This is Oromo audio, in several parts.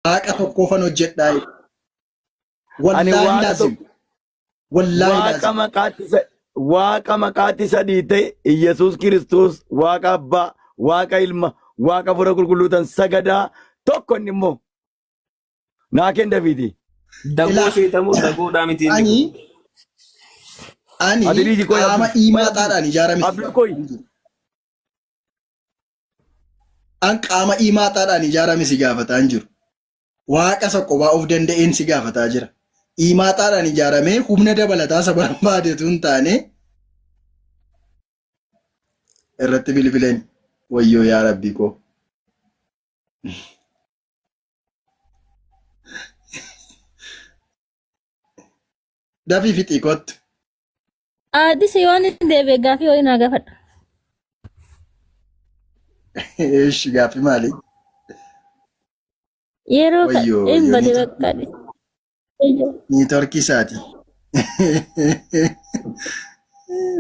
Waaqa tokkoofan hojjedhaa. Ani Wallaahi waaqa laazim. tokko Wallaahi laazim. waaqa maqaatti sadii ta'e Iyesuus Kiristoos waaqa abbaa, waaqa ilma, waaqa fura qulqulluutan sagadaa tokko inni immoo naa kenna Daviidi. Dagoo sheetamu dagoodhaa miti inni Ani Adiriiji koo qaama imaataadhaan ijaarame. Abdul Koy An qaama imaataadhaan ijaarame si gaafataa hin jiru. Waaqa isa qophaa of danda'een si gaafataa jira. Imaataadhaan ijaaramee humna dabalataa isa barbaadetu hin taane irratti bilbileen wayyoo yaa rabbii koo. Dafii fixii kottu. Addis yoon deebi'e gaaffii ho'i naa gaafadha. Eeshi gaaffii maali? Yeroo Wayyoo, hin yoo bade ni- baqqaadhe. Niitoorkii isaati.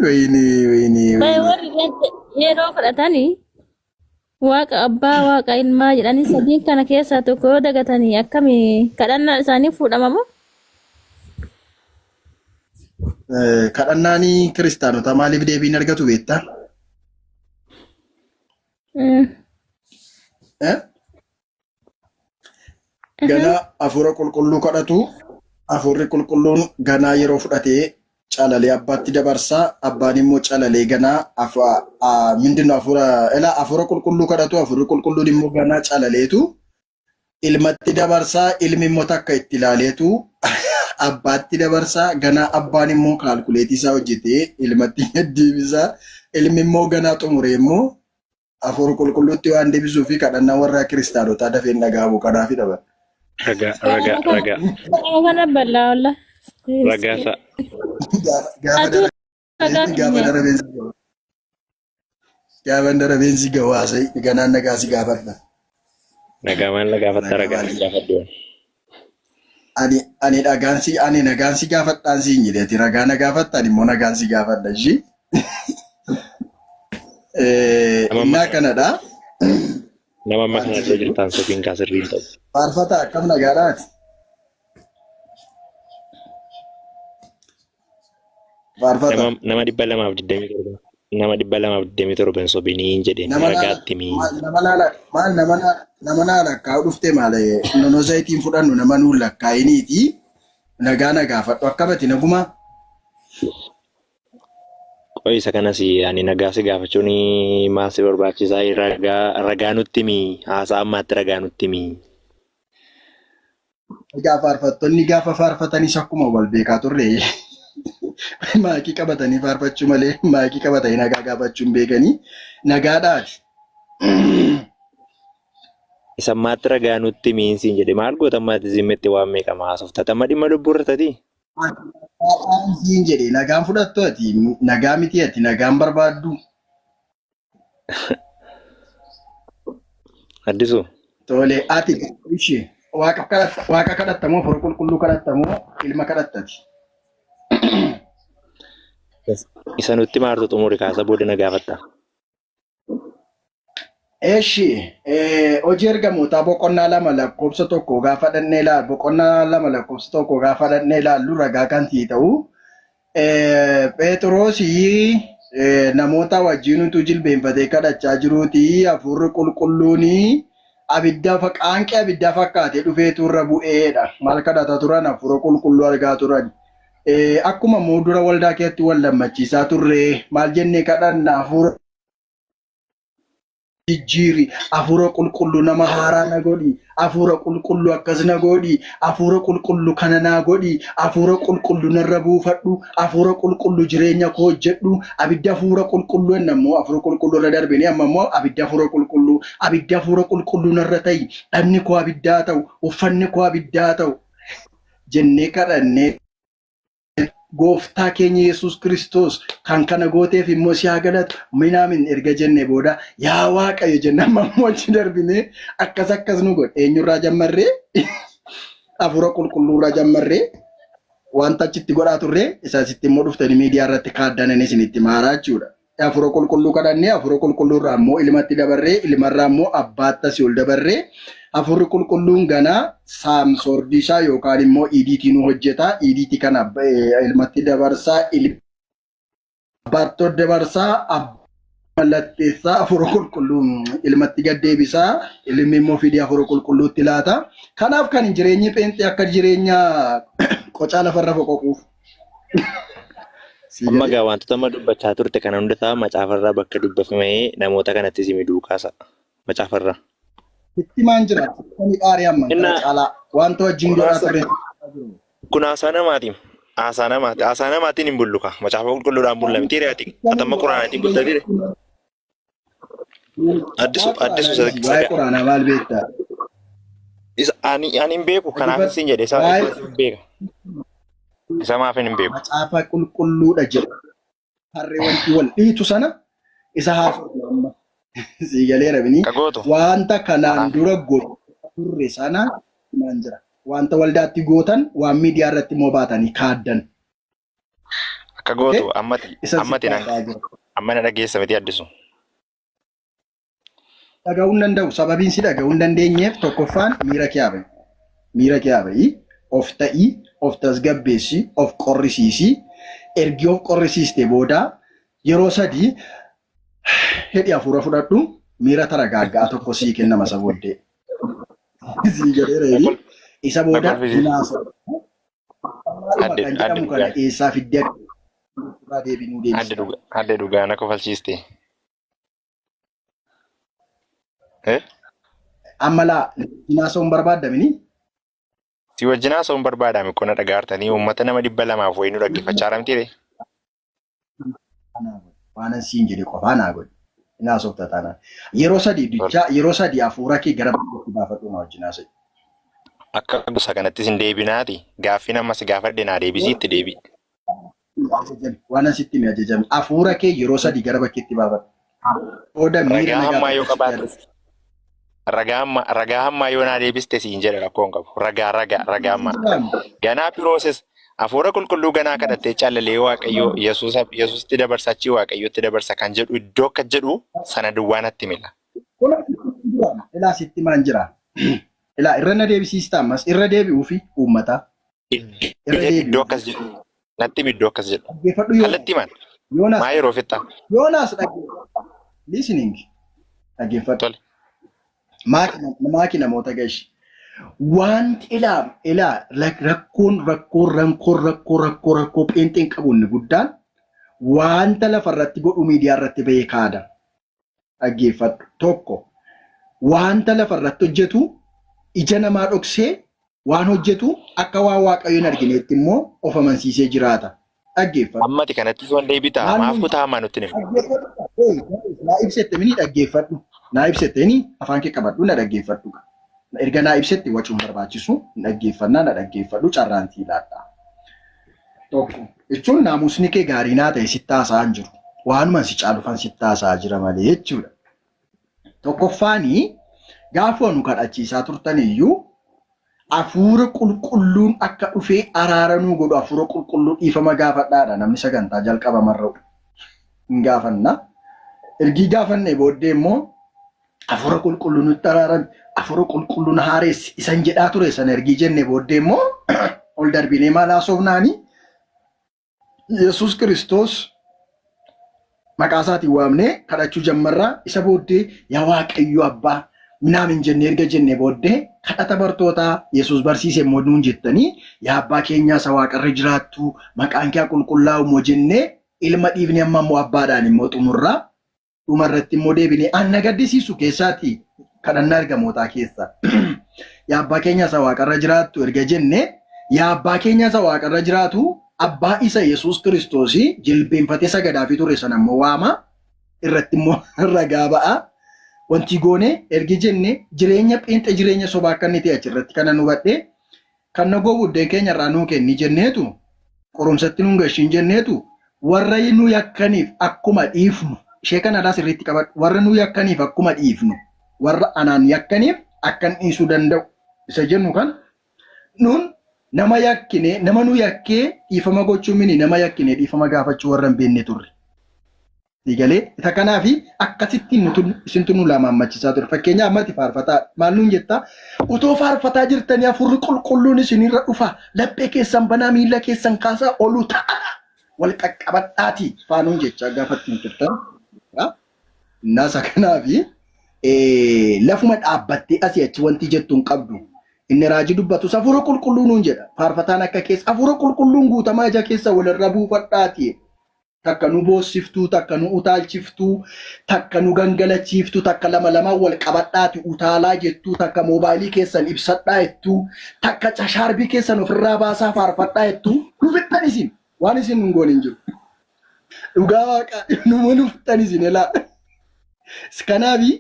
Wayini Baay'ee warri yeroo fudhatanii waaqa abbaa waaqa ilmaa jedhanii sadiin kana keessaa tokko yoo dagatanii akkamii kadhannaa isaanii fuudhamamoo? Kadhannaan kiristaanota maaliif deebiin argatu beektaa? Ganaa hafuura qulqulluu kadhatu, hafuurri qulqulluun ganaa yeroo fudhatee calalee abbaatti dabarsaa, abbaan immoo calalee ganaa mindinno hafuura qulqulluu kadhatu, hafuurri qulqulluun immoo ganaa calaleetu ilmatti dabarsaa, ilmi immoo takka itti ilaaleetu abbaatti dabarsaa, ganaa abbaan immoo kaalkuleetii isaa hojjetee ilmatti deebisaa, ilmi immoo ganaa xumuree immoo hafuura qulqulluutti waan deebisuu fi kadhannaa warra kiristaanotaa dafeen dhaga'amu kanaaf dhaban. ragaa Kana bal'aa olla. ragaasaa Gaafa darabeensi gawaasai ganaan nagaasi gaafadha. nagaa waan lagaafatta ragaa gaafadhu. Ani nagaansi gaafadhaan siin jedheeti ragaa na gaafattaan immoo nagaansi gaafadha ishii. Innaa kanadha. Nama amma kanarra jirtan sofiin kaasirriin ta'u. Faarfata akkam nagaadhaati. Faarfata. Nama 227 nama 227 sobiiniin jedheen ragaatti mii. Maal nama naa lakkaa'u dhufte maal nono zayitiin fudhannu nama nuun lakkaa'iniiti nagaa na gaafadhu akkamati naguma. Qo'i isa kanas ani nagaa si gaafachuun maal si barbaachisaa ragaa nutti mii haasaa ammaatti ragaa nutti mii. Egaa faarfattoonni gaafa faarfatanis akkuma wal beekaa turre maakii qabatanii faarfachuu malee maakii qabatanii nagaa gaafachuu hin beekanii nagaadhaati. Isa ammaatti ragaa nutti mii siin jedhe maal goota ammaatti zimmetti waan meeqama haasofta amma dhimma lubbuu irra tatii. Siin jedhe nagaan fudhattu ati nagaa miti ati nagaan barbaaddu. Addisu. Tole ati ishee waaqa kadhattamoo fura qulqulluu kadhattamoo ilma kadhattati. Isa nutti maartu xumuri kaasa booda na gaafatta. Eshi hojii ergamootaa boqonnaa 2 lakkoofsa 1 gaafa dhannee ilaallu boqonnaa 2 lakkoofsa 1 gaafa dhannee ilaallu ragaa kan ta'u Phexroosii namoota wajjin utuu jilbeenfatee kadhachaa jiruuti hafuurri qulqulluun qaanqee abiddaa fakkaatee dhufeetu irra bu'eedha. Maal kadhata turan hafuura qulqulluu argaa turan. Akkuma immoo dura waldaa keessatti wal lammachiisaa turre maal jennee kadhanna hafuura jijjiiri hafuura qulqulluu nama haaraa na godhi hafuura qulqulluu akkas na godhi hafuura qulqulluu kana na godhi hafuura qulqulluu narra buufadhu hafuura qulqulluu jireenya koo hojjedhu abidda hafuura qulqulluu ennammoo hafuura qulqulluu irra darbanii amma immoo abidda hafuura qulqulluu narra ta'i dhabni koo abiddaa ta'u uffanni koo abiddaa ta'u jennee kadhannee Gooftaa keenya Yesuus Kiristoos kan kana gooteef immoo si haa galatu minaamin erga jenne booda yaa Waaqayyo jenna ammoo achi darbinee akkas nu godhe eenyurraa jammarree hafuura qulqulluurraa jammarree wanta achitti godhaa turre isaasitti immoo dhuftanii miidiyaa irratti kaaddanan isinitti maaraa jechuudha. Afura qulqulluu kadhannee afura qulqulluu irraa immoo ilmatti dabarree ilmarraa immoo abbaatti si ol dabarree afurri qulqulluun ganaa saamsordiisaa yookaan immoo idiitii nu hojjeta. Idiitii kana ilmatti dabarsaa abbaatti dabarsaa mallatteessaa afura qulqulluu ilmatti gaddeebisaa ilmi immoo fidee afura qulqulluutti laata. Kanaaf kan jireenyi pheenxee akka jireenya qocaa lafarra foqoquuf. Amma gaa wantoota amma dubbachaa turte kana hunda ta'a macaafarraa bakka dubbifamee namoota kanatti simi duukaasa macaafarraa. Itti maan jira? Kuni dhaarii amma caalaa wanta wajjin godhaa ture. Kun haasaa namaati. Haasaa namaatiin hin bulluka. Macaafa qulqulluudhaan bulla miti re'aati. Atamma quraanaatiin bulta dire. Addisu waa'ee quraanaa maal beektaa? Ani hin beeku kanaaf isin jedhe isa hin beeka. Isa maaf hin beeku. Macaafa qulqulluudha jedhu. Harree wanti wal dhiitu sana isa haasa'u amma. Siigalee rabini. Wanta kanaan dura godhu turre sana maan jira. Wanta waldaatti gootan waan miidiyaa irratti immoo baatanii kaaddan. Akka gootu ammati na dhageessa miti addisu. Dhaga'uu hin danda'u. Sababiin si dhaga'uu hin dandeenyeef tokkoffaan miira kee habai. Miira kee habai. Of ta'ii, of tasgabbeessi, of qorrisiisi. Ergi of qorrisiiste booda yeroo sadii hedhi hafuura fudhadhu miira tara gaaggaa tokko sii kennama isa booddee. Sii jedheera isa booda hinaasa. Kan jedhamu kana eessaa fiddee deebinuu deebisa. Adda dhugaa na kofalchiiste. Amma laa hinaasa'uun barbaadamini. Si wajjin haasa'uun barbaadame qonna dhagaartanii uummata nama 200 wayii nu dhaggeeffachaa ramtire. Waan siin jedhe qofaa naa godhe. Hinaasofta taanaan. Yeroo sadii hafuura kee gara bakkeetti baafadhu na wajjin haasa'e. Akka gosa kanattis hin deebinaati. Gaaffii nama si gaafadhe naa deebisii itti deebi. Waan asitti mi ajajame. Hafuura kee yeroo sadii gara bakkeetti baafadhu. Ragaa hammaa yoo qabaatu. Ragaa hammaa yoo naa deebiste siin jedhe rakkoon qabu. Ragaa hammaa. Ganaa pirooses hafuura qulqulluu ganaa kadhattee caalalee waaqayyoo Yesuusitti dabarsa achii waaqayyootti dabarsa kan jedhu iddoo akka jedhu sana duwwaa natti mila. Ilaa sitti maan jira? Ilaa irra na deebisiista ammas irra deebi'uu fi uummata. Iddoo akkas jedhu. Natti iddoo akkas jedhu. Kallattii maan? Maa yeroo fixaa? Yoonaas dhaggeeffadhu. Listening. Dhaggeeffadhu. Maaki namoota gashi. Wanti ilaa rakkoo pheenxeen qabuun guddaan wanta lafarratti godhu miidiyaa irratti bahee kaada. Dhaggeeffadhu. Tokko wanta lafarratti hojjetu ija namaa dhoksee waan hojjetu akka waan waaqayyoon argineetti immoo of amansiisee jiraata. Dhaggeeffadhu. Ammati kanatti waan deebitaa maaf kutaa hamaa nutti nima. Naa ibsette mini dhaggeeffadhu. Naa ibsette ni afaan kee qabadhu na dhaggeeffadhu. Erga naa ibsette wachuun barbaachisu dhaggeeffannaa na dhaggeeffadhu carraantii laadhaa. Tokko jechuun naamusni kee gaarii naa ta'e sitti haasa'an jiru. Waanuma si caalufan sitti haasa'aa jira malee jechuudha. Tokkoffaanii gaafa nu kadhachiisaa turtan iyyuu hafuura qulqulluun akka dhufee araara nuu godhu hafuura qulqulluu dhiifama gaafadhaadha namni sagantaa jalqabamarra'u. Hin gaafanna. Ergii gaafannee booddee immoo hafuura qulqulluu nutti araarame hafuura qulqulluun haaressi isan jedhaa ture san ergii jennee booddee immoo ol darbinee maal haasofnaanii Yesuus Kiristoos maqaa isaatiin waamnee kadhachuu jammarraa isa booddee yaa Waaqayyo Abbaa minaamin jennee erga jennee booddee kadhata bartootaa Yesuus barsiise immoo nuun jettanii yaa Abbaa keenyaa isa waaqarra jiraattu maqaan kee qulqullaa'u immoo jennee ilma dhiifne amma immoo abbaadhaan immoo xumurraa dhumarratti immoo deebinee anna gaddisiisu keessaati kadhannaa ergamootaa keessa. Yaa Abbaa keenyaa isa waaqarra jiraattu erga jennee yaa Abbaa keenyaa isa waaqarra jiraatu Abbaa isa Yesuus Kiristoosii jilbeenfatee sagadaafii ture sana immoo waama irratti immoo ragaa ba'a. Wanti goone ergi jenne jireenya pheenxe jireenya sobaa akka inni ta'e achirratti kana nu badhee kan nagoo buddeen keenya irraa nuu kenni jenneetu qorumsatti nu gashiin jenneetu warra nu yakkaniif akkuma dhiifnu ishee kanadhaa sirriitti qabadhu warra nu yakkaniif akkuma dhiifnu warra anaan yakkaniif akkan dhiisuu danda'u isa jennu kan nuun nama yakkine nama nu yakkee dhiifama gochuu mini nama yakkine dhiifama gaafachuu warra hin beekne turre. Digalee isa kanaafi akkasitti isintu nu lamaammachiisaa ture. Fakkeenyaaf ammatti faarfataa maal nuun jettaa utoo faarfataa jirtanii hafuurri qulqulluun isinirra dhufa laphee keessan banaa miila keessan kaasaa olu ta'a wal qaqqabadhaatii faanuun jechaa gaafatti hin turtan. Naasa kanaafi lafuma dhaabbattee asii achi wanti jettu hin qabdu. Inni raajii dubbatus hafuura qulqulluun nuun jedha. Faarfataan akka keessa hafuura qulqulluun guutamaa ija keessa walirra buufadhaatii. Takka nu boossiftuu, takka nu utaalchiftuu, takka nu gangalachiiftuu, takka lama lamaan wal qabadhaati utaalaa jettuu, takka moobaayilii keessan ibsadhaa jettuu, takka cashaarbii keessan ofirraa baasaa faarfadhaa jettuu, nu fixxan isin waan isin nun goon hin jiru. Dhugaa waaqa nu fixxan isin elaa. Kanaafi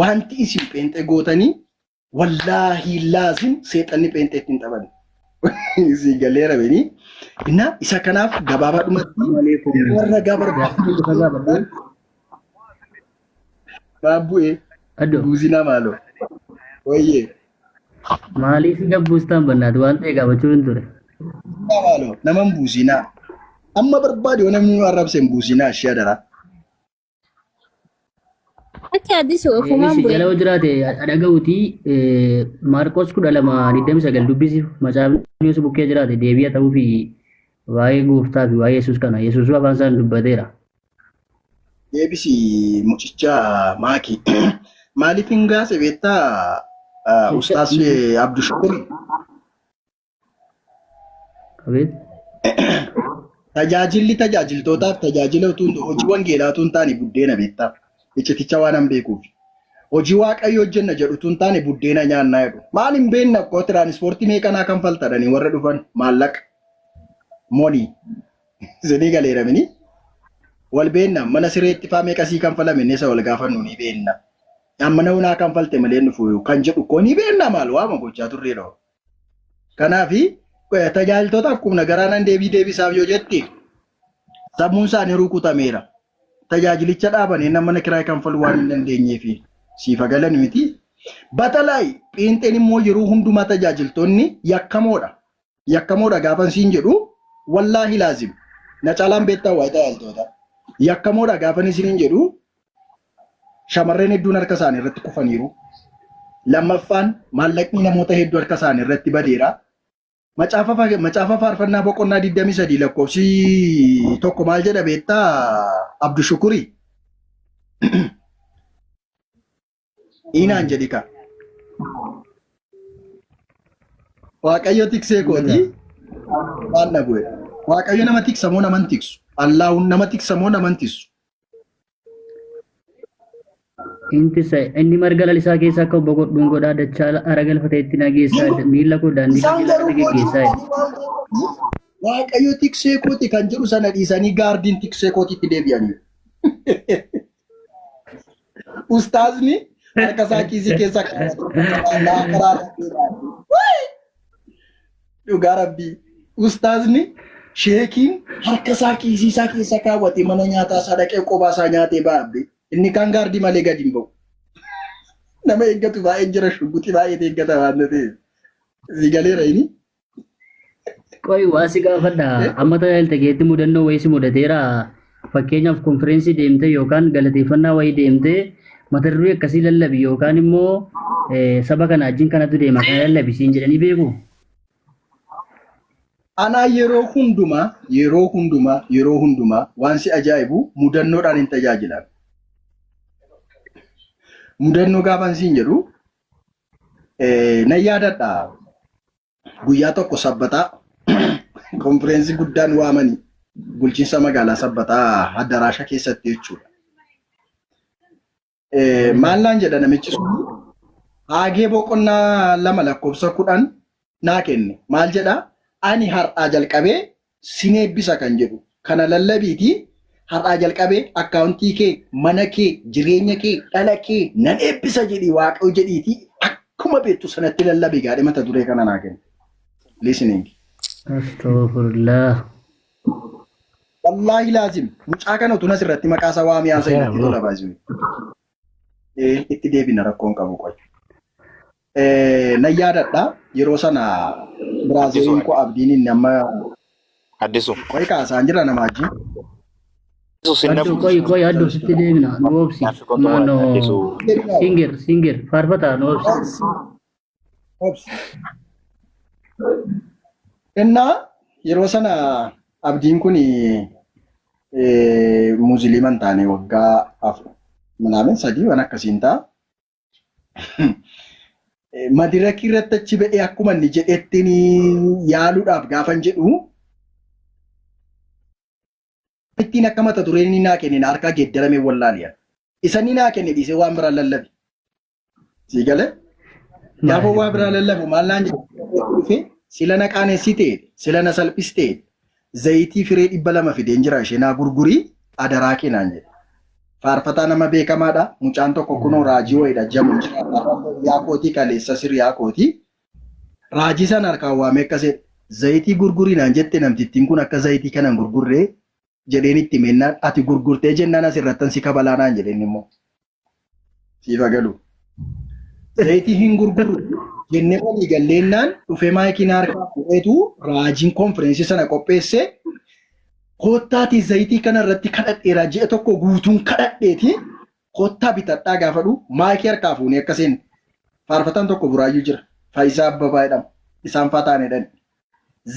wanti isin pheenxee gootanii wallaahi laazim seexanni pheenxee ittiin taphan. Isin galeera beni. Inna isa kanaaf gabaabaadhumatti warra gabarbaadu baabbu'ee buuzinaa maaloo wayyee maaliif gabbuustaan bannaatu waan ta'e gaafachuu hin ture. Maaloo naman buuzinaa amma barbaade yoo namni nu arrabseen buuzinaa ishee adara. Akka addisuu ofumaan bu'e. Galoo jiraate dhaga'uutii Maarqos 12:29 dubbisi macaafni Yesuus bukkee jiraate deebi'a ta'uu fi waa'ee gooftaa fi waa'ee Yesuus kana Yesuus afaan isaan dubbateera. Deebisi mucicha maaki maaliif hin gaase beektaa ustaas Abdushukur qabeet tajaajiltootaaf tajaajila hojii wangeelaa utuu hin taane buddeena beektaa icciticha waan hin beekuuf hojii waaqayyo hojjenna jedhu utuu hin taane buddeena nyaannaa jedhu maal hin beekna koo tiraanispoortii meeqanaa kan faltadhanii warra dhufan maallaqa money zeni galeeramini wal beenna mana sireetti faa meeqasii kan falame nesa wal gaafannu ni beenna amma na unaa kan falte malee nufu kan jedhu ko ni beenna maal waama gochaa turre dho kanaafi tajaajiltoota akkuma garaanan deebisaaf yoo jetti sammuun isaanii rukutameera tajaajilicha dhaabanii nama na kiraay kan falu waan hin dandeenyeefi siifa galan miti batalaay pheenxeen immoo yeroo hundumaa tajaajiltoonni yakkamoodha gaafan siin jedhu wallahi laazim na caalaan beektaa waa tajaajiltoota yakkamoodha gaafan isin jedhu shamarreen hedduun harka isaanii irratti kufaniiru lammaffaan maallaqni namoota hedduu harka isaanii irratti badeera macaafa faarfannaa boqonnaa 23 lakkoofsi tokko maal jedha beektaa Abdushukuri inaan jedhika waaqayyo tiksee kooti waan na bu'e waaqayyo nama tiksamoo naman tiksu allaahun nama tiksamoo naman tiksu inni marga lalisaa keessaa akka obbo Godhuun godhaa dachaa ara galfatee itti nageessaa miila koo daandii geggeessaa waaqayyo tiksee kooti kan jedhu sana dhiisanii gaardiin tiksee kootiitti deebi'anii. Ustaazni harka isaa kiisii keessa dhugaa rabbii ustaazni sheekiin harka isaa kiisii isaa keessa kaawwate mana nyaataa isaa dhaqee kophaa isaa nyaatee baabbe inni kan gaardii malee gadi hin ba'u. Nama eeggatu baay'een jira shugguxi baay'ee eeggata waan ta'eef si galeera inni. Qoy waa si gaafadha amma tajaajilta keetti mudannoo wayii si mudateera fakkeenyaaf konfereensii deemtee yookaan galateeffannaa wayii deemtee mata duree akkasii lallabi yookaan immoo saba kana wajjin kanatu deema kana lallabi siin jedhanii beeku. Anaa yeroo hundumaa waan si ajaa'ibu mudannoodhaan hin tajaajilan. Mudannoo gaafan siin jedhu nan yaadadha guyyaa tokko sabbataa konfereensii guddaan waamanii bulchiinsa magaalaa sabbataa addaraasha keessatti jechuudha. Maal naan jedha namichi sun haagee boqonnaa 2 lakkoofsa 10 naa kenne maal jedha ani har'aa jalqabee sin eebbisa kan jedhu kana lallabiitii har'aa jalqabee akkaawuntii kee mana kee jireenya kee dhala kee nan eebbisa jedhii waaqayyo jedhiitii akkuma beektu sanatti lallabii gaadhe mata duree kana naa kenne. Listening. Astaghfirullah. Wallahi laazim mucaa kana utuu asirratti maqaa isaa waamee haasa'e natti tola baay'ee. Itti deebina rakkoon qabu qoy. Nan yaadadha yeroo sana Biraaziliin ko abdiin inni amma Addisu. qoy kaasaan jira nama wajjin. Yesuus hin Addo dhabu. koy addo sitti deemina nu obsi. Gaaffii kootu Mano addisu. singer faarfata nu obsi. Innaa yeroo sana abdiin kun Musliiman taane waggaa afur sadii waan akkasiin ta'a. Madirakii irratti achi ba'ee akkuma inni jedhettiin yaaluudhaaf gaafan jedhu ittiin akka mata dureen inni naa kenne harkaa geeddaramee wallaaliya. Isa inni naa kenne dhiisee waan biraan lallabe. Sii galee? Gaafa waan biraan lallabu maal naan jedhu sila na qaanessitee sila na salphistee zayitii firee 200 fideen jira ishee naa gurgurii adaraa keenaan jedhe. Faarfataa nama beekamaadha. Mucaan tokko kunoo raajii wayiidha. Jamu yaakootii kaleessa sirrii yaakootii. Raajii sana harkaan waamee akkasii zayitii gurgurinaan jette namtittiin kun akka zayitii kanaan gurgurree jedheen itti mennaan ati gurgurtee jennaan asirrattan si kabalaanaan jedheen immoo. Siifa galu. Zayitii hin gurgurru jennee walii galleennaan dhufee maayikiin harkaa fuudheetu raajiin konfireensii sana qopheessee kottaati zayitii kana irratti kadhadheera ji'a tokko guutuun kadhadheeti kottaa bitadhaa gaafadhu maayikii harkaa fuunee akkasiin faarfataan tokko buraayyuu jira Faayisaa Abbabaa jedhama isaan fataanedhan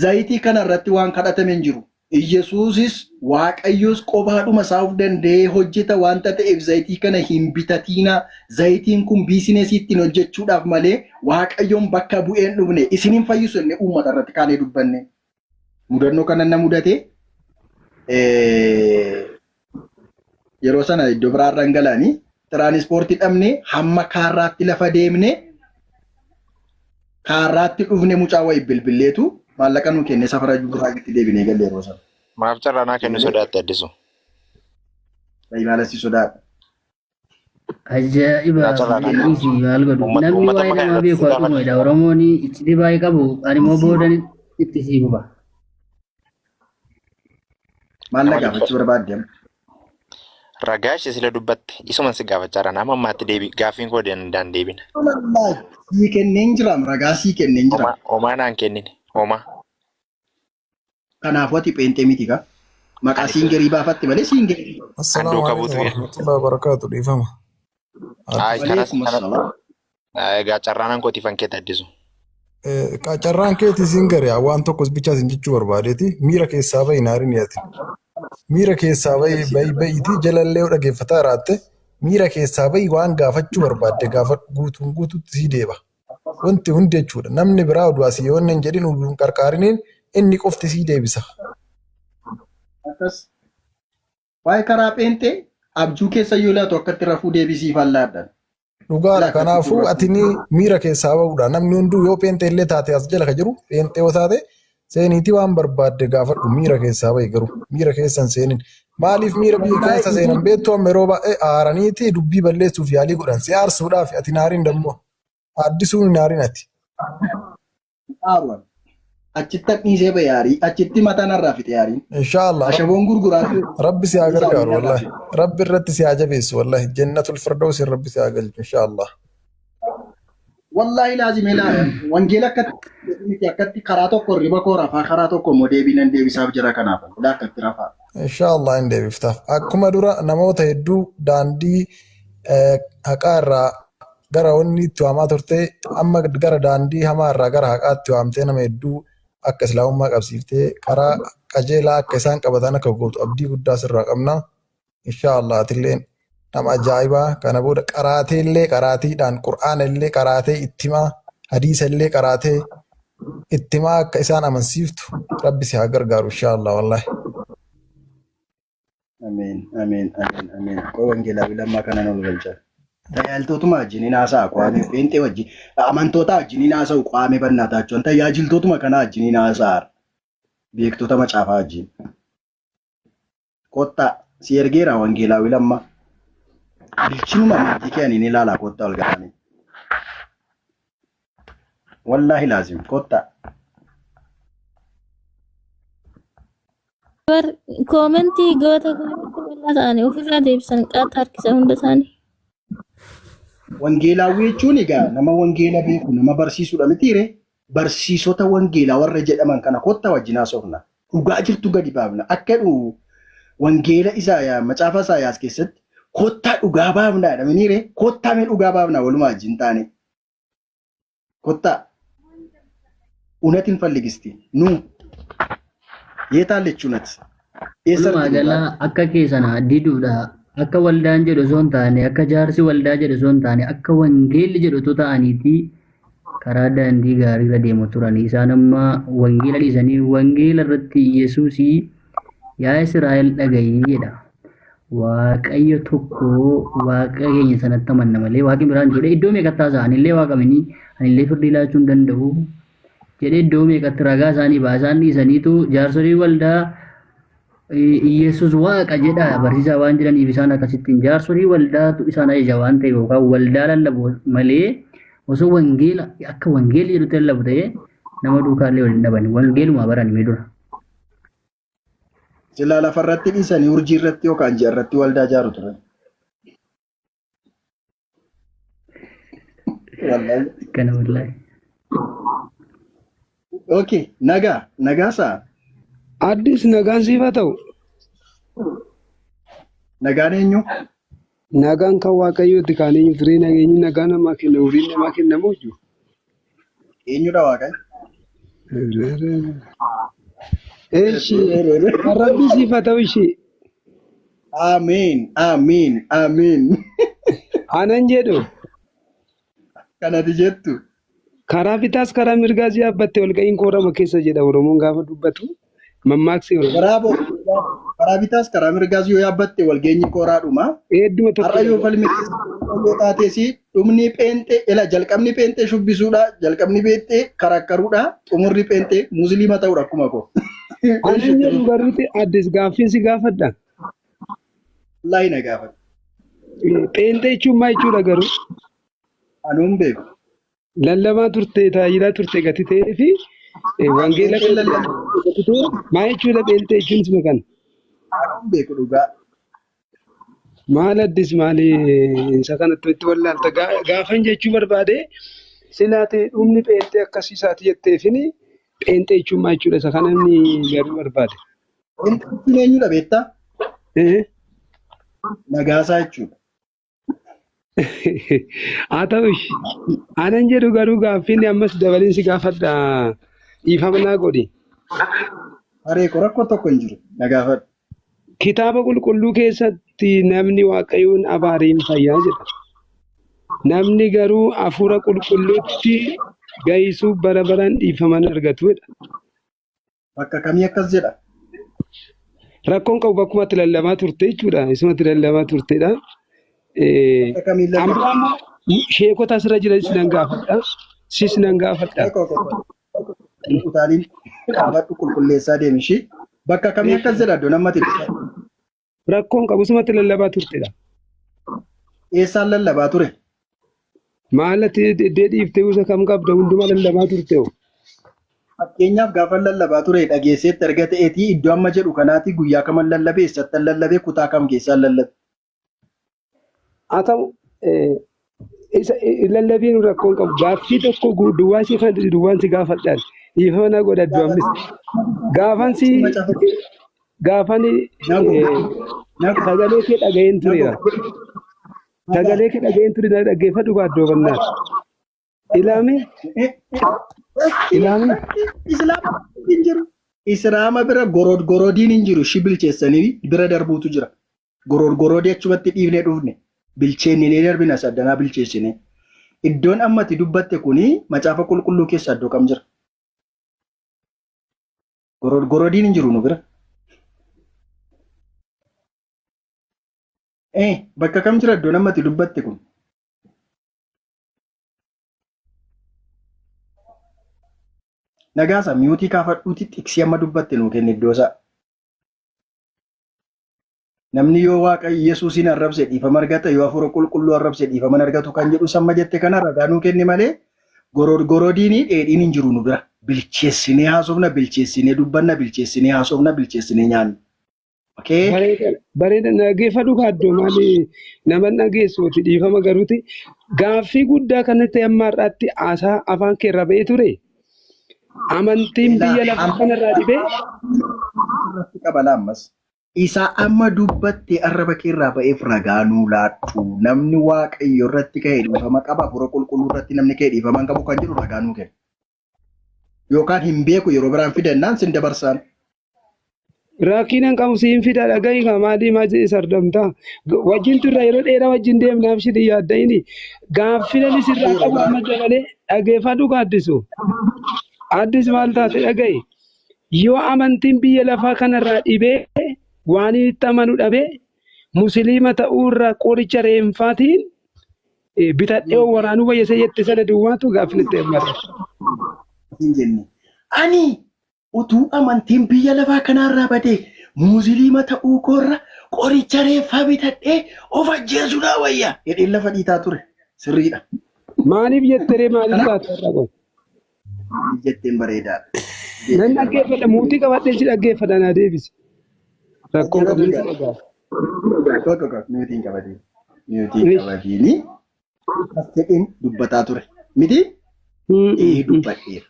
zayitii kana irratti waan kadhatame hin jiru Iyesuusis Waaqayyoos qobaadhuma isaa of danda'ee hojjeta wanta ta'eef zayitii kana hin bitatiina zayitiin kun biizineesii ittiin hojjechuudhaaf malee Waaqayyoon bakka bu'een dhufne isiniin fayyisu inni uummata irratti kaanee dubbanne mudannoo kana na mudate. Yeroo sana iddoo biraarra galaanii tiraanispoortii dhabne hamma kaarraatti lafa deemne kaarraatti dhufne mucaa wayii bilbilleetu maallaqa nu kenne safara duraagitti deebinee galle yeroo sana. Maaf carraanaa kennu sodaatte addisu. Ilaalasi sodaadha. Ajaa'iba fi maal godhu namni waa'ee namaa beeku akkuma Oromoon itti baay'ee qabu ani immoo boodan itti siibu ba'a. Maallaqa gaafachuu barbaadde. Ragaa ishee sila dubbatte isuman si gaafachaa jira nama ammaatti deebi gaaffiin koo danda'an deebina. Sii kenneen jiraam ragaa sii kenneen jiraam. Homaa naan kennine homaa. Kanaafuu ati pheenxee miti kaa maqaa siingerii baafatte malee siingerii. Handoo qabuutu warahmatullahi wabarakatuh dhiifama. Egaa carraanaan kootiifan keetti addisu. Carraan keetii siingerii waan tokkos bichaa siin jechuu barbaadeeti miira keessaa bahi naariin yaati. Miira keessaa bahiitii jalallee dhageeffataa jiraatte miira keessaa bahi waan gaafachuu barbaadde gaafa guutuutti sii deeba. Wanti hundi jechuudha namni biraa oduu asii yoo hin jedhin uluun qarqaariniin inni qofti sii deebisa. Waa'ee karaa pheenxee abjuu keessa yoo laatu akkatti rafuu deebisii fallaadhaan. Dhugaadha kanaafuu atini miira keessaa bahuudha namni hunduu yoo pheenxee illee taate as jala ka jiru pheenxee yoo taate seeniitii waan barbaadde gaafadhu miira keessaa bahi garuu miira keessan seenin maaliif miira biyya keessa seenan beektu amma yeroo baay'ee aaraniitii dubbii balleessuuf yaalii godhan si aarsuudhaaf ati naariin dammoo addisuun naariin ati. Achitti dhiisee bahe yaarii achitti mataan irraa fixe yaarii. Inshaallah. Ashaboon gurguraatu. Rabbi si haa gargaaru wallahi. Rabbi irratti si haa jabeessu wallahi. Jannatul firdawsi rabbi si haa galchu inshaallah. Wallahi laazimee laala. Wangeela akkatti karaa tokko riba koo rafaa karaa tokko immoo deebiin deebisaaf jira kanaaf akkatti rafaa. Inshaallah hin deebiftaaf. Akkuma dura namoota hedduu daandii haqaa irraa gara wanni itti waamaa turte amma gara daandii hamaa irraa gara haqaatti waamtee nama hedduu akka islaamummaa qabsiiftee karaa qajeelaa akka isaan qabatan akka gootu abdii guddaa sirraa qabna. Inshaallah atillee nama ajaa'ibaa kana booda qaraatee illee qaraatiidhaan qur'aana illee qaraatee ittimaa hadiisa illee qaraatee ittimaa akka isaan amansiiftu rabbi si haa gargaaru inshaallah wallahi. Ameen ameen ameen ameen. Qoo wangeelaa bilammaa kana nama galcha. Tajaajiltootuma wajjin haasa'a qaamee pheenxee wajjin amantoota wajjin haasa'u qaamee bannaataa jechuun tajaajiltootuma kana wajjin haasa'a beektota macaafaa wajjin. Kottaa si ergeera wangeelaa bilammaa. Bilchinuma maatii keenya ni ilaalaa kottaa ol galanii. Wallaahi laazim kottaa. Koomentii goota bal'aa ta'anii ofirraa deebisan qaata harkisa hunda isaanii. Wangeelaawwi jechuun egaa nama wangeela beeku nama barsiisudha mitiire barsiisota wangeelaa warra jedhaman kana kottaa wajjin haasofna. Dhugaa jirtu gadi baafna akka wangeela Isaayaa macaafa Isaayaas keessatti kottaa dhugaa baafnaa jedhamaniire kottaa mee dhugaa baafnaa walumaa wajjin taane kottaa unatin falligisti nu yeetaallechi unati Walumaa galaa akka keessana diduudha. Akka waldaan jedhu osoo hin taane, akka jaarsi waldaa jedhu osoo hin taane, akka wangeelli jedhu otoo ta'aniiti karaa daandii gaarii irra deemu turanii. Isaan amma wangeela dhiisanii wangeela irratti Yesuusii yaa Israa'el dhagayii jedha. Waaqayyo tokko waaqa keenya sanatti amanna malee waaqni biraan jedhe iddoo meeqatti haasa'an anillee waaqamanii anillee firdii laachuu hin danda'u jedhee iddoo meeqatti ragaa isaanii baasaan dhiisaniitu jaarsolii waldaa Yesus waaqa jedha barsiisaa waan jedhaniif isaan akkasittiin jaarsolii waldaatu isaan ajaja waan ta'e yookaan waldaa lallabu malee osoo wangeela akka wangeelli jedhutti lallabu ta'e nama duukaallee waliin dhaban wangeeluma baranime dura. Silaa lafarratti dhiisanii urjii irratti yookaan ji'a irratti waldaa ijaaru turan. Kana wallahi. Okay, nagaa saa. Addis nagaan siif haa ta'u. Nagaan eenyu? Nagaan kan waaqayyooti kaan eenyu firii nageenyi nagaa namaa kenna horiin namaa kenna mooju. Eenyudha waaqayyo? Eeshi rabbi siif haa ta'u ishee. Amiin. Anan jedhu Kanati jettu. karaa bitaas karaa mirgaas yaabbatte walga'iin koorama keessa jedha Oromoon gaafa dubbatu. Mammaaksi Oromoo. Karaa bitaas karaa mirgaas yoo yaabbatte walgeenyi kooraadhuma. Hedduma tokko. Har'a yoo falmi yoo taateesi dhumni pheenxee jalqabni pheenxee shubbisuudha jalqabni pheenxee karakkaruudha xumurri pheenxee musliima ta'uudha akkuma koo. Anan jedhu garuuti addis gaaffiinsi gaafadha. Wallahi na gaafadha. Pheenxee jechuun maal jechuudha garuu? Anuun beeku. Lallabaa turte tajaajilaa turte gati ta'ee fi wangeela kan lallabaa gati ta'e maal jechuudha pheenxee jechuun sima kana? Anuun beeku dhugaa. Maal addis maali isa kanatti itti wallaalta gaafan jechuu barbaade silaate dhumni pheenxee akkasii isaati jetteefini pheenxee jechuun maal jechuudha isa kana inni garuu barbaade. Pheenxeen eenyudha beektaa? Nagaasaa jechuudha. Haa ta'u anan jedhu garuu gaaffiin ammas dabaliinsi gaafadha dhiifama godhi. Haree rakkoo tokko hin jiru na gaafadha. Kitaaba qulqulluu keessatti namni waaqayyoon abaariin fayyaa jedha. Namni garuu hafuura qulqulluutti gahisuuf bara baraan dhiifaman argatudha. Bakka kamii akkas jedha? Rakkoon qabu bakkumatti lallabaa turte jechuudha. Isumatti lallabaa turtedha. Amma sheekota asirra jiran sinan gaafadha. Sis nan gaafadha. Utaaliin dhaabadhu qulqulleessaa deemishii. Bakka kamii akkas jedha iddoo namatti rakkoon qabu isumatti lallabaa turtedha. Eessaan lallabaa ture? Maalatti iddee dhiiftee usa kam qabda hundumaa lallabaa turte hoo? Fakkeenyaaf gaafa lallabaa ture dhageesseetti erga ta'eetii iddoo amma jedhu kanaati guyyaa kaman lallabee eessattan lallabee kutaa kam keessaan lallabe? Haa ta'u lallabiin rakkoon qabu gaaffii tokko duwwaasii kan duwwaansi gaafadhaan dhiifama na godha duwwaamis gaafansi gaafani sagalee kee dhaga'een tureera. Sagalee kee dhaga'een ture na dhaggeeffadhu baaddoo bannaat. Ilaame? Ilaame? Islaama bira gorodiin hin jiru shi bilcheessanii bira darbuutu jira. Gorodii achumatti dhiifnee dhufne bilcheennee darbina saddanaa bilcheessine. Iddoon ammatti dubbatte kuni macaafa qulqulluu keessa iddoo kam jira? Gorodiin hin jiru nu bira. Bakka kam jira iddoo namatti dubbatte kun? Nagaasa miyuutii kaafadhuuti xiksii amma dubbatte nuu kenni iddoo isaa. Namni yoo waaqayyo Yesuusin arrabse dhiifama argata yoo hafuura qulqulluu arrabse dhiifama argatu kan jedhu samma jette kana ragaa nuu kenni malee gorodiin dheedhiin hin jiru nu bira. Bilcheessinee haasofna, bilcheessinee dubbanna, bilcheessinee haasofna, bilcheessinee nyaanna. Bareeda dhageeffadhu kaaddoo maali nama dhageessuuti dhiifama garuuti gaaffii guddaa kanatti amma har'aatti haasaa afaan kee irra ba'ee ture. Amantiin biyya lafaa kanarraa dhibee. Qabala ammas. Isa amma dubbatte arraba keerraa ba'eef ragaa nuu laattu. Namni waaqayyo irratti ka'ee dhiifama qaba. Hafuura qulqulluu irratti namni ka'ee dhiifama hin qabu kan jedhu ragaa nuu kenna. Yookaan hin beeku yeroo biraan fidannaan sin dabarsaan. Rakkinaan qabu siin fida dhagahi maalii maajii sardamtaa wajjin turre yeroo dheeraa wajjin deemnaaf shidhi yaadda inni gaaffilan isirraa qabu amma dabalee dhageeffadhu gaaddisu. Addis maal taate dhagahi yoo amantiin biyya lafaa kanarraa dhibee waan itti amanu dhabee musliima ta'uurraa qoricha reeffaatiin bitadhee waraanuu fayyasee jette sana duwwaatu gaaffinitti hirmaata. Hin jenne. Ani utuu amantiin biyya lafaa kanarraa badee musliima ta'uu koorra qoricha reeffaa bitadhee of ajjeesuudhaa wayya jedhee lafa dhiitaa ture. Sirriidha. Maaliif jettere maaliif taate irraa qofa? Jetteen bareedaadha. Nan dhaggeeffadha muutii qabadhee si dhaggeeffadha naa deebisi. Rakkoon qabu ni dhagaa. Miyuutiin qabatiin. Miyuutiin qabatiin as jedheen dubbataa ture. Miti? Dubbadheera.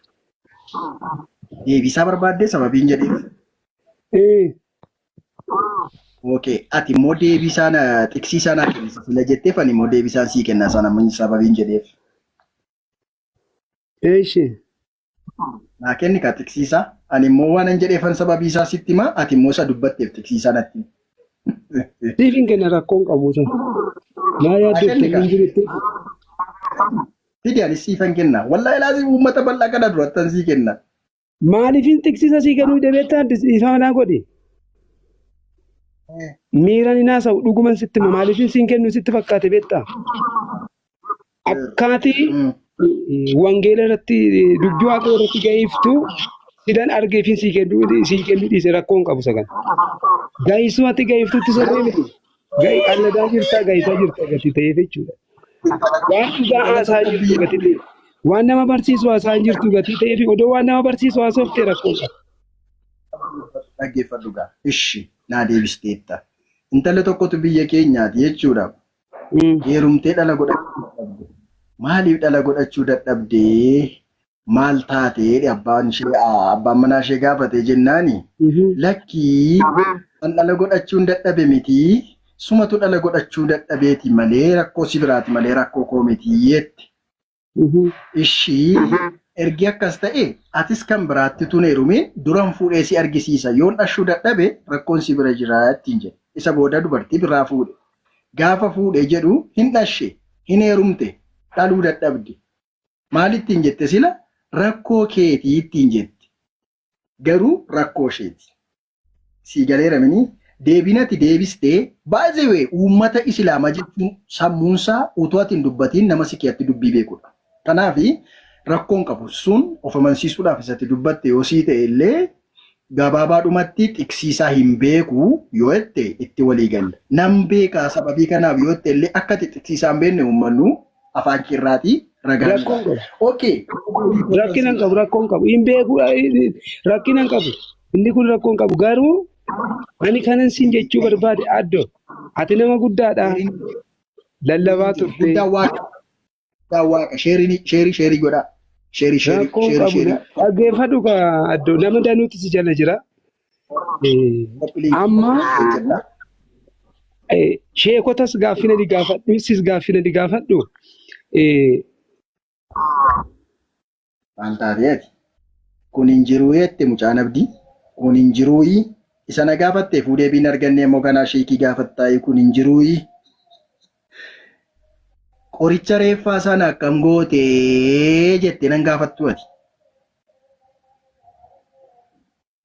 Deebisaa barbaaddee sababiin jedheef. Okay, ati immoo deebisaan xiqsiisaan haa kennisu fila jetteef ani immoo deebisaan sii kennaa sana sababiin jedheef. Eeshi. Naa kenni ka xiqsiisaa ani immoo waan an jedheefan sababii isaa sitti himaa ati immoo isa dubbatteef xiqsiisaan atti. Siifin kenna rakkoon qabu sana. Maa yaaddeetti hin jirutti. Fidi ani siifan kenna. Wallaahi laazim uummata bal'aa kana durattan sii kenna. Maaliifin xiqsiisa sii kennuu dhabeettaa ifaa naa godhi? Miiraan inaasa'u dhuguman sitti hima maaliifin siin kennu sitti fakkaate beektaa? Akkaatii wangeela irratti dubbii waaqaa irratti gahiiftuu sidan argeefin sii kennu dhiise rakkoon qabu sagan. Gahisuu ati gahiiftuutti sirrii miti. Alladaa jirtaa gahisaa jirta gati ta'eef jechuudha. Waan dhugaa haasaa jirtu gati ta'eef. Waan nama barsiisu haasaa jirtu gati ta'eef odoo waan nama barsiisu haasoftee rakkoon qabu. Dhaggeeffadhu gaa. Ishi naa deebisteetta. Intalli tokkotu biyya keenyaati jechuudha. Heerumtee dhala godhachuu dadhabde. Maaliif dhala godhachuu dadhabdee? Maal taatee abbaan manaa ishee gaafate jennaani? Lakkii kan dhala godhachuun dadhabe miti. Sumatu dhala godhachuu dadhabeeti malee rakkoo si biraati malee rakkoo koo miti jette. Ishii ergi akkas ta'e atis kan biraatti tun heerume duran fuudhee si argisiisa. Yoon dhashuu dadhabe rakkoon si bira jira ittiin jedhe. Isa booda dubartii biraa fuudhe. Gaafa fuudhee jedhu hin dhashe, hin heerumte, dhaluu dadhabde. Maal ittiin jette sila? Rakkoo keetii ittiin jette. Garuu rakkoo isheeti. Si galeeramini deebinati deebistee baay'ee uummata islaamaa jechuun sammuunsaa utuu ati hin dubbatiin nama si keetti dubbii beekudha. Kanaaf rakkoon qabu sun of amansiisuudhaaf isatti dubbatte yoo sii ta'e illee gabaabaadhumatti xiqsiisaa hin beeku yoo jette itti walii galla. Nam beekaa sababii kanaaf yoo jette illee akka xiqsiisaa hin beekne uummannu afaan kirraatii ragaa. Okay. Rakkinaan qabu rakkoon qabu hin beeku rakkinaan qabu inni kun rakkoon qabu garuu ani kanan siin jechuu barbaade addo ati nama guddaadha lallabaa turte. Guddaa waaqa sheerii godhaa. Sheerii. Dhaggeeffadhu addo nama danuutu si jala jira. Amma sheekotas gaaffina ni gaafadhu sis gaaffina ni gaafadhu. Waan taateeti kun hin jiruu jette mucaan abdii kun hin jiruu isa na gaafatte fuudhee biin arganne immoo kanaa sheekii gaafattaa kun hin jiruu qoricha reeffaa sana akkam gootee jette nan gaafattu ati.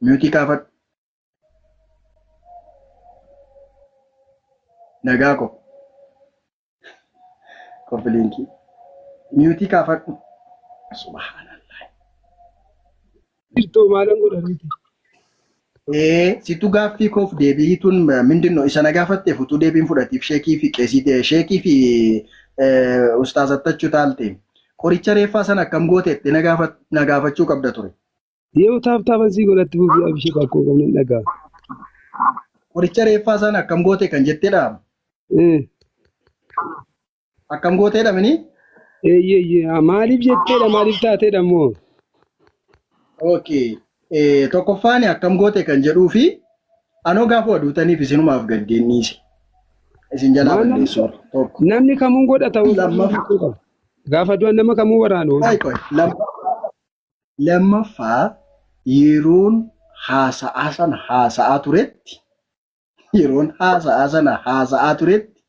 Miyuutii kaafadhu. Nagaa ko. Koppiliinkii. Miyuutii kaafadhu. Subhaanallah. Jirtuu maalan godhaniiti? Situ gaaffii koof deebiituun mindinno isa na gaafatteef utuu deebiin fudhatiif sheekii fi qeesii sheekii fi ustaazattachuu taalte qoricha reeffaa sana akkam gooteetti na gaafachuu qabda ture. Yoo taaptaaban sii godhatti buufii abishee bakkoo qabnan dhagaa. Qoricha reeffaa sana akkam goote kan jetteedha. Akkam gooteedha mini? Maaliif jetteedha maaliif taateedha immoo? Okay. Tokkoffaan akkam goote kan jedhuu fi Anoo gaafa aduutaniif isinumaaf gaddeen dhiise. Isin jalaa Maal balleessuu tokko. namni kamuun godhata Lammaffaa qaba. Gaafa du'an nama kamuu waraanu. qoy lammaffaa yeroon haasa'aa turetti yeroon haasa'aa turetti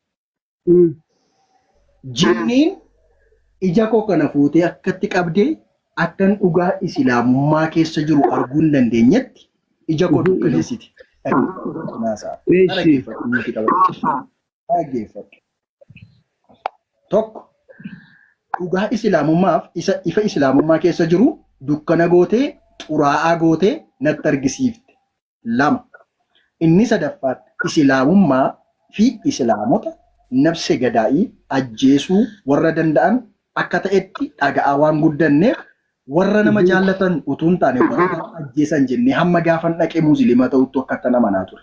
jinniin ija koo kana fuutee akkatti qabdee akkan dhugaa islaamummaa keessa jiru arguu hin dandeenyetti ija koo dukkaneessiti. Tokko dhugaa islaamummaaf ifa islaamummaa keessa jiru dukkana gootee xuraa'aa gootee natti argisiifte. Lama inni sadaffaatti islaamummaa fi islaamota nafse gadaa'ii ajjeesuu warra danda'an akka ta'etti dhaga'aa waan guddanneef warra nama jaallatan utuu hin taane warra ajjeesan jennee hamma gaafan dhaqee musliima ta'utti akka nama naa ture.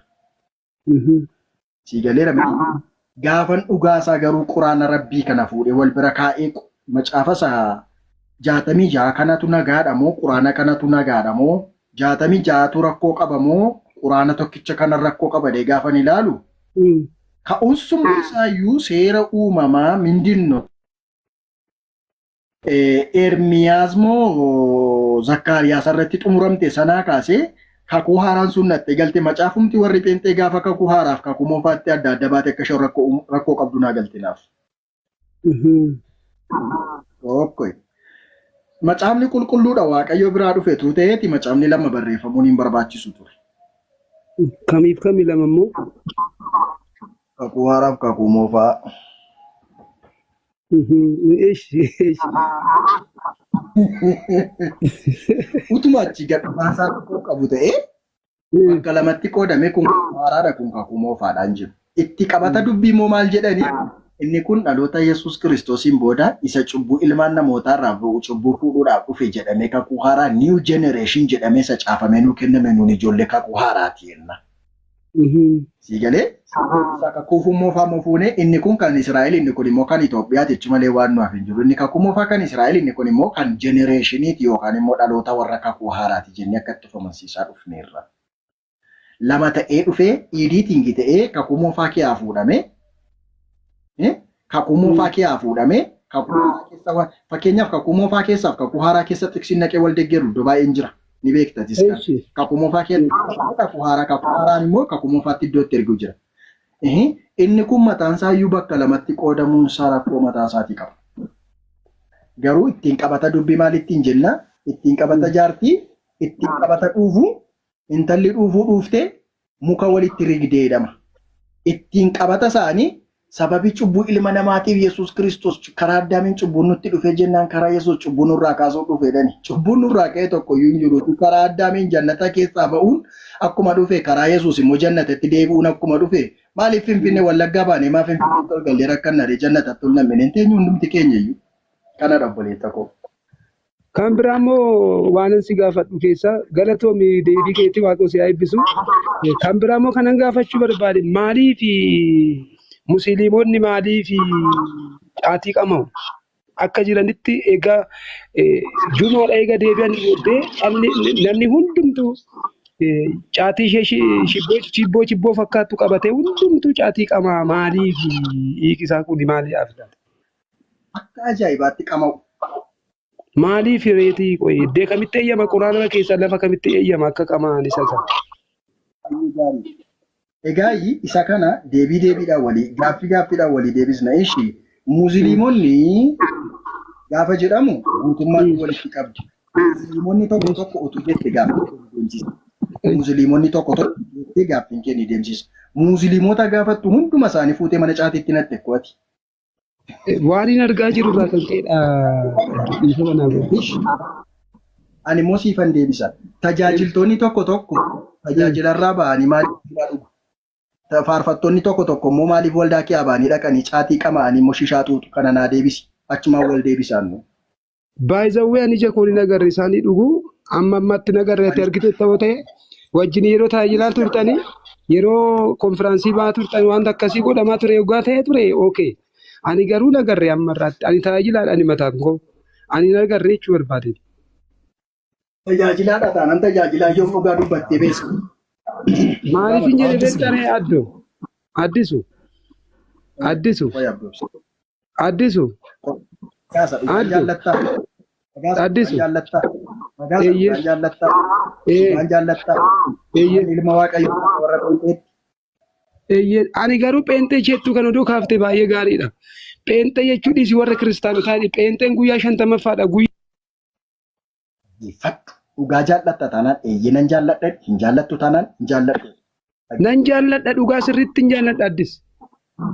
Siigaleera gaafan dhugaasaa garuu quraana rabbii kana fuudhee wal bira kaa'ee macaafa isaa 66 kanatu nagaadha moo quraana kanatu nagaadha moo 66tu rakkoo qaba moo quraana tokkicha kana rakkoo qaba dee gaafan ilaalu ka'umsuma isaayyuu seera uumamaa mindinno Ermiyaas moo Zakkaariyaas irratti xumuramte sanaa kaasee kakuu haaraan sun natte galte macaafumti warri pheenxee gaafa kakuu haaraaf kakuu moofaatti adda adda baate akka isheen rakkoo qabdu naa galtinaaf. Tokko macaafni qulqulluudha waaqayyo biraa dhufe tuu ta'eeti macaafni lama barreeffamuun hin barbaachisu ture. Kamiif kami lama immoo? Kakuu haaraaf kakuu moofaa. Utuma achi gadhaasaa tokko qabu ta'ee bakka lamatti qoodame kun haaraadha kun kakuu moofaadhaan jiru. Itti qabata dubbii moo maal jedhanii inni kun dhaloota Yesuus Kiristoosiin booda isa cubbuu ilmaan namootaa irraa cubbuu fuudhuudhaaf dhufe jedhamee kakuu haaraa new generation jedhamee isa caafamee nuu kenname nuun ijoollee kakuu haaraati jenna. Siigalee kakuu moofaa moofuune inni kun kan Israa'el inni kun immoo kan Itoophiyaati jechuun malee waan nuuf hin jiru. Inni kakuu moofaa kan Israa'el inni kun immoo kan generationiiti yookaan immoo dhaloota warra kakuu haaraati jennee akka itti amansiisaa dhufneerra. Lama ta'ee dhufee idiitiin ta'ee kakuu moofaa kee fuudhame. Kakuu moofaa kee fuudhame. Fakkeenyaaf kakuu moofaa keessaaf kakuu haaraa keessatti tiksin naqee wal deeggaru iddoo baay'een jira. Ni beektatis kakuu moofaa keessatti kakuu haaraan immoo kakuu moofaatti iddootti ergu jira. Inni kun mataan isaa iyyuu bakka lamatti qoodamuun isaa rakkoo mataa isaatii qaba. Garuu ittiin qabata dubbii maal ittiin jenna? Ittiin qabata jaartii, ittiin qabata dhuufuu, intalli dhuufuu dhuuftee muka walitti rigdee jedhama. Ittiin qabata isaanii sababii cubbuu ilma namaatiif Yesuus Kiristoos karaa addaamiin cubbuun nutti dhufee jennaan karaa Yesuus cubbuu nurraa kaasuu dhufeedhani. Cubbuun nurraa ka'e tokko iyyuu hin jiru. Karaa addaamiin jannata keessaa ba'uun akkuma dhufe karaa Yesuus immoo jannatatti deebi'uun akkuma dhufe maaliif Finfinnee Wallaggaa baanee maa Finfinnee tolgallee rakkanna jannatatti ol nam'een teenyu hundumti keenya iyyuu kana obboleessa koo. Kan biraa immoo waan si gaafadhu keessa galatoomii deebii keetti waaqoo si eebbisu. Kan biraa immoo kanan gaafachuu barbaade maaliif musliimonni maaliif caatii qamaa'u? Akka jiranitti egaa jumaadha eega deebi'an booddee namni hundumtuu caatii ishee chibboo fakkaattu qabatee hundumtuu caatii qamaa maaliif hiikisaa kun maaliif? Akka ajaa'ibaatti qamaa'u. Maaliif reetii qo'ee iddee kamitti eeyyama quraana keessa lafa kamitti eeyyama akka qamaan isa kana? Egaa isa kana deebiidhaan walii gaaffiidhaan walii deebisna ishii musliimonni gaafa jedhamu guutummaan walitti qabdi. Musliimonni tokko utuu jette gaafa deemsisa. Musliimonni tokko jettee gaaffiin kee ni deemsisa. Musliimota gaafattu hunduma isaanii fuutee mana caatiitti natte qo'ati. Waan hin argaa jiru irraa kan ta'edha. Ani immoo siifan deebisa. Tajaajiltoonni tokko tajaajilarraa ba'anii maaliif dhugu? Faarfattoonni tokko immoo maaliif waldaa kee ba'anii dhaqanii caatii qamaa'anii immoo shishaa xuuxu kana naa deebisi. Achumaan wal deebisaan. Baay'izawwee ani ija kooni nagarre isaanii dhugu amma ammatti nagarreetti argite ta'uu ta'e wajjin yeroo tajaajilaa turtanii yeroo konfiraansii ba'aa turtanii wanta akkasii godhamaa ture yoggaa ta'e ture ookee. Ani garuu nagarree amma irraatti ani tajaajilaadha ani mataan koo ani nagarree jechuu barbaade. Tajaajilaadha taanaan tajaajilaa yoo dhugaa dubbattee beeksisa. Maaliif hin jedhe Addisu beektanee addo? Addisu. Addisu. qoya abboobsa. Addisu. Magaasa dhugaan Addo. jaallattaa. Magaasa dhugaan Addisu. jaallattaa. Magaasa Eeyyee. dhugaan jaallattaa. Ee. Dhugaan jaallattaa. Eeyyee. Ilma waaqayyoo warra qonxeetti. Eeyyee. Ani garuu pheenxee jettuu kan oduu kaaftee baay'ee gaariidha. Pheenxee jechuun dhiisii warra kiristaanotaati. Pheenxeen guyyaa 50ffaadha. Fakku dhugaa jaallatta taanaan eeyyee nan jaalladha hin jaallattu taanaan hin jaalladhu. Nan jaalladha dhugaa sirriitti hin jaalladha addis.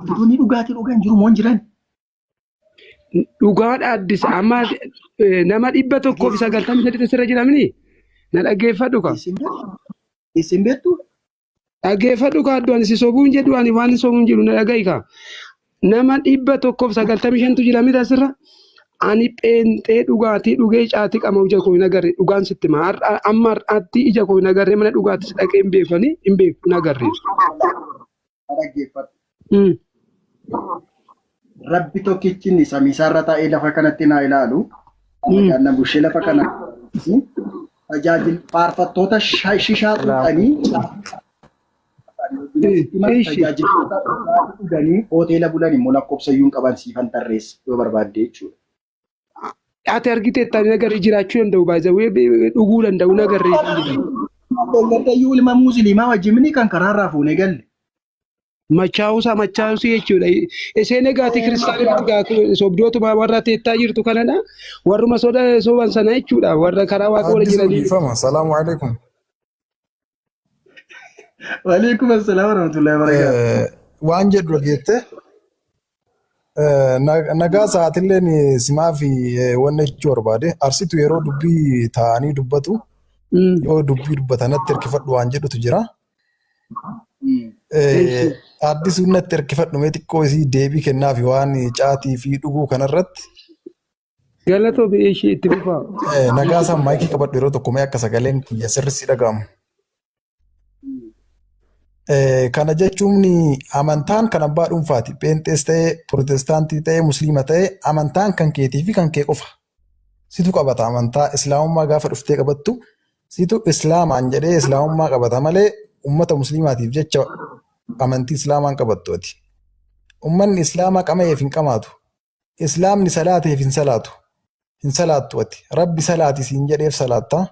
Ijoollee dhugaatii dhugan jiru moo hin jiran? Dhugaadha addis. Amma nama 193 sirra jiramni na dhaggeeffadhu ka. Isin beektu? Dhaggeeffadhu ka adduun si sobuun jedhu ani waan sobuun jedhu na dhagahi ka. Nama 195tu jira miti asirra. Ani pheenxee dhugaatii dhugee caatii qamamu ija koo hin agarre dhugaan sitti ma amma har'aatti ija koo hin agarre mana dhugaatis dhaqee hin beekani hin beeku hin agarre. Dhaggeeffadhu. Rabbi tokkichi samiisaarra taa'ee lafa kanatti naa ilaalu. Nagaan na bushee lafa kana faarfattoota shishaa tuqanii tajaajiloota dhuganii hoteela bulan immoo lakkoofsayyuu hin qaban siifan tarreessa yoo barbaadde jechuudha. Ati argiteettaan nagarri jiraachuu danda'u baay'ee dhuguu danda'u nagarree. Bollatayyuu ilma musliimaa wajjin kan karaarraa fuunee galle. Machaa'uusaa jechuudha. Isheen egaati kiristaanota sobdootuma warra teettaa jirtu kanadha. Warruma soban sana jechuudha. Warra karaa waaqa wal jiranii. Salaamu alaikum. Waalaikum assalaam warahmatullahi wabarakatuh. Waan jedhu dhageette nagaa sa'aatilleen simaa fi wanna jechuu barbaade arsitu yeroo dubbii taa'anii dubbatu yoo dubbii dubbatanatti hirkifadhu waan jedhutu jira. Addisuun natti hirkifadhu mee xiqqoo isii deebii kennaa fi waan caatii fi dhuguu kanarratti. Galatoo ishee itti fufaa. Nagaa isaan maayikii qabadhu yeroo tokko mee akka sagaleen kiyya sirriitti dhagahamu. Kana jechuun amantaan kan abbaa dhuunfaati. Pheenxees ta'ee, Pirotestaantii ta'ee, Musliima ta'ee amantaan kan keetii fi kan kee qofa. Situ qabata amantaa Islaamummaa gaafa dhuftee qabattu situ Islaamaan jedhee Islaamummaa qabata malee uummata Musliimaatiif jecha amantii Islaamaan qabattooti. Uummanni Islaamaa qamayeef hin qamaatu. Islaamni salaateef hin salaatu. Hin salaattu ati. Rabbi salaati siin jedheef salaatta.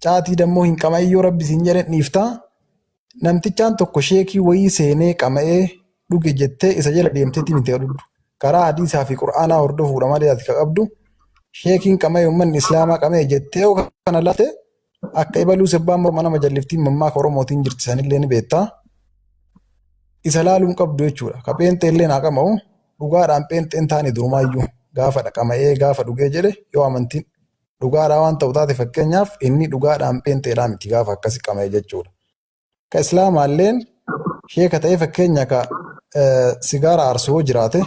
Caatii dammoo hin qamayyoo Rabbi siin jedheen dhiiftaa. Namtichaan tokko sheekii wayii seenee qama'ee dhuge jettee isa jala deemteetti miti dhudhu. Karaa hadiisaa fi qura'aanaa hordofuudha malee ati ka qabdu. Sheekiin qama'ee uummanni Islaamaa qama'ee jettee kana laate akka ibaluu sibbaan mana majalliftiin mammaaka Oromootiin jirti sanillee ni beektaa. Isa laaluun qabdu jechuudha. Ka pheenxee illee naa qama'u dhugaadhaan pheenxeen taane durumaayyuu gaafa qama'ee gaafa dhugee jedhe yoo amantiin dhugaadhaa waan ta'u taate fakkeenyaaf inni dhugaadhaan pheenxeedhaa miti gaafa akkasi qama'ee jechuudha. Ka Islaamaalleen sheeka ta'ee fakkeenya ka sigaara aarsoo jiraate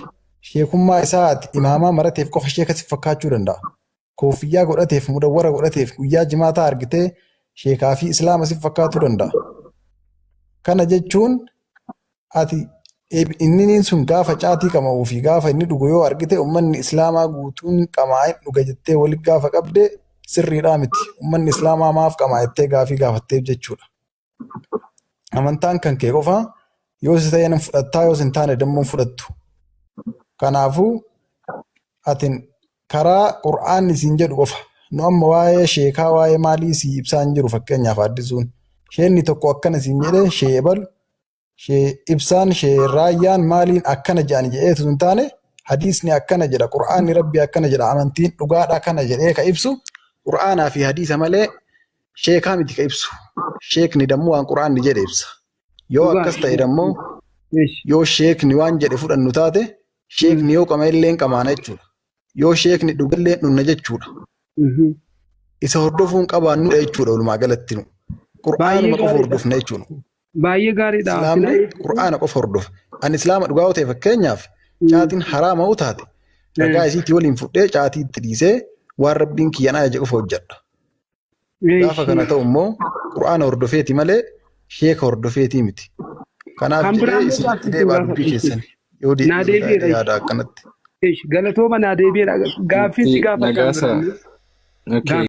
sheekummaa isaati imaamaa marateef qofa sheeka si fakkaachuu danda'a. Koofiyyaa godhateef mudawwara godhateef guyyaa jimaataa argitee sheekaa fi Islaama si fakkaachuu danda'a. Kana jechuun ati inni sun gaafa caatii qama'uu fi gaafa inni dhugu yoo argite uummanni Islaamaa guutuun qamaa'ee dhuga jettee waliin gaafa qabde sirriidhaa miti. Uummanni Islaamaa maaf qamaa'ettee gaafii gaafatteef jechuudha. Amantaan kan kee qofa yoo si ta'e nan fudhattaa yoo sin taane dammoo fudhattu. Kanaafuu atin karaa qura'aanni siin jedhu qofa. Nu amma waa'ee sheekaa waa'ee maalii si ibsaa hin jiru fakkeenyaaf addisuun. Sheenni tokko akkana siin jedhee shee ebalu shee ibsaan shee raayyaan maaliin akkana jedhan jedheetu hin taane hadiisni akkana jedha qura'aanni rabbi akkana jedha amantiin dhugaadha kana jedhee ka ibsu qura'aanaa fi hadiisa malee sheekaa miti ka ibsu. Sheekni dammoo waan qura'aanni jedhe ibsa. Yoo akkas ta'e dammoo yoo sheekni waan jedhe fudhannu taate sheekni yoo qama illee qamaana jechuudha. Yoo sheekni dhugallee dhunna jechuudha. Isa hordofuun qabaannu jechuudha walumaa galatti nu. Qura'aanuma qofa hordofna jechuudha. Baay'ee gaariidha. Islaamni qura'aana qofa hordofa. Ani Islaama dhugaa ta'e fakkeenyaaf caatiin haraama yoo taate ragaa isiitti waliin fudhee caatii itti dhiisee waan rabbiin kiyyanaa jedhe qofa hojjedha. Gaafa kana ta'u immoo qura'aana hordofeeti malee sheeka hordofeetii miti. Kanaaf jedhee isinitti deebaa dubbii keessan yoo yaada akkanatti. Galatooma naa deebi'eedha. Gaaffii si gaafa